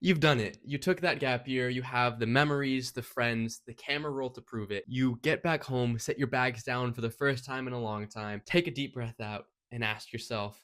You've done it. You took that gap year. You have the memories, the friends, the camera roll to prove it. You get back home, set your bags down for the first time in a long time, take a deep breath out, and ask yourself,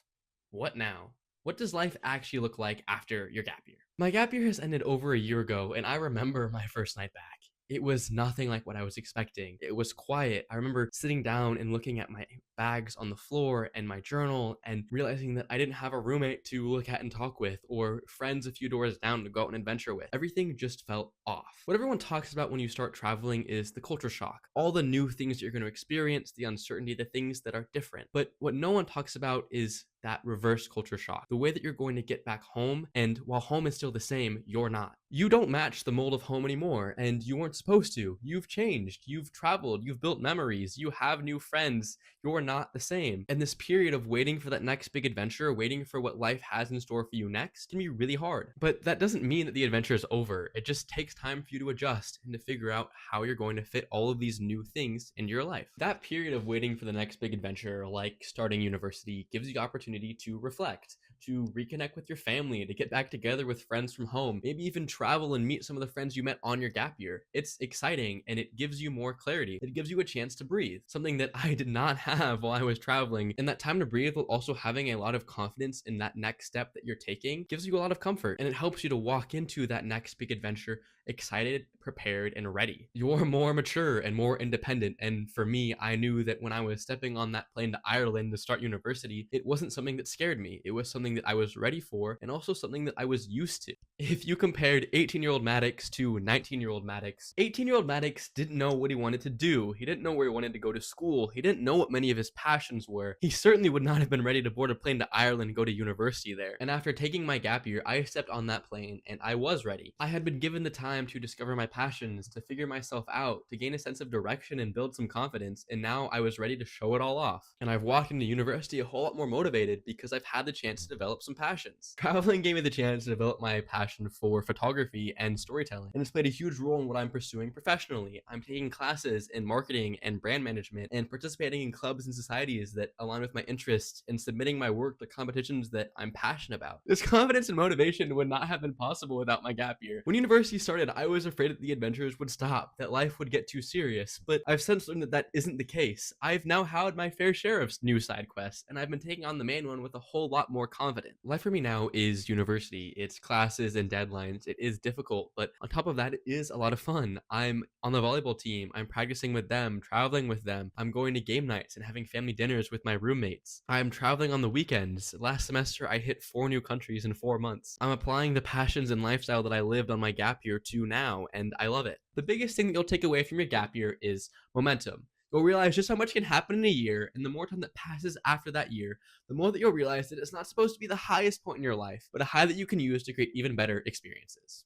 what now? What does life actually look like after your gap year? My gap year has ended over a year ago, and I remember my first night back. It was nothing like what I was expecting. It was quiet. I remember sitting down and looking at my bags on the floor and my journal and realizing that I didn't have a roommate to look at and talk with or friends a few doors down to go out and adventure with. Everything just felt off. What everyone talks about when you start traveling is the culture shock, all the new things that you're going to experience, the uncertainty, the things that are different. But what no one talks about is that reverse culture shock, the way that you're going to get back home, and while home is still the same, you're not. You don't match the mold of home anymore, and you weren't supposed to. You've changed, you've traveled, you've built memories, you have new friends, you're not the same. And this period of waiting for that next big adventure, waiting for what life has in store for you next, can be really hard. But that doesn't mean that the adventure is over. It just takes time for you to adjust and to figure out how you're going to fit all of these new things into your life. That period of waiting for the next big adventure, like starting university, gives you the opportunity to reflect, to reconnect with your family, to get back together with friends from home, maybe even travel and meet some of the friends you met on your gap year. It's exciting and it gives you more clarity. It gives you a chance to breathe, something that I did not have while I was traveling. And that time to breathe, while also having a lot of confidence in that next step that you're taking, gives you a lot of comfort, and it helps you to walk into that next big adventure excited, prepared, and ready. You're more mature and more independent. And for me, I knew that when I was stepping on that plane to Ireland to start university, it wasn't something that scared me. It was something that I was ready for, and also something that I was used to. If you compared 18-year-old Maddox to 19-year-old Maddox, 18-year-old Maddox didn't know what he wanted to do. He didn't know where he wanted to go to school. He didn't know what many of his passions were. He certainly would not have been ready to board a plane to Ireland and go to university there. And after taking my gap year, I stepped on that plane and I was ready. I had been given the time to discover my passions, to figure myself out, to gain a sense of direction and build some confidence, and now I was ready to show it all off. And I've walked into university a whole lot more motivated because I've had the chance to develop some passions. Traveling gave me the chance to develop my passion for photography and storytelling, and it's played a huge role in what I'm pursuing professionally. I'm taking classes in marketing and brand management and participating in clubs and societies that align with my interests and submitting my work to competitions that I'm passionate about. This confidence and motivation would not have been possible without my gap year. When university started, I was afraid that the adventures would stop, that life would get too serious, but I've since learned that that isn't the case. I've now had my fair share of new side quests, and I've been taking on the main one with a whole lot more confidence. Life for me now is university. It's classes and deadlines. It is difficult, but on top of that, it is a lot of fun. I'm on the volleyball team. I'm practicing with them, traveling with them. I'm going to game nights and having family dinners with my roommates. I'm traveling on the weekends. Last semester, I hit 4 new countries in 4 months. I'm applying the passions and lifestyle that I lived on my gap year to now, and I love it. The biggest thing that you'll take away from your gap year is momentum. You'll realize just how much can happen in a year, and the more time that passes after that year, the more that you'll realize that it's not supposed to be the highest point in your life, but a high that you can use to create even better experiences.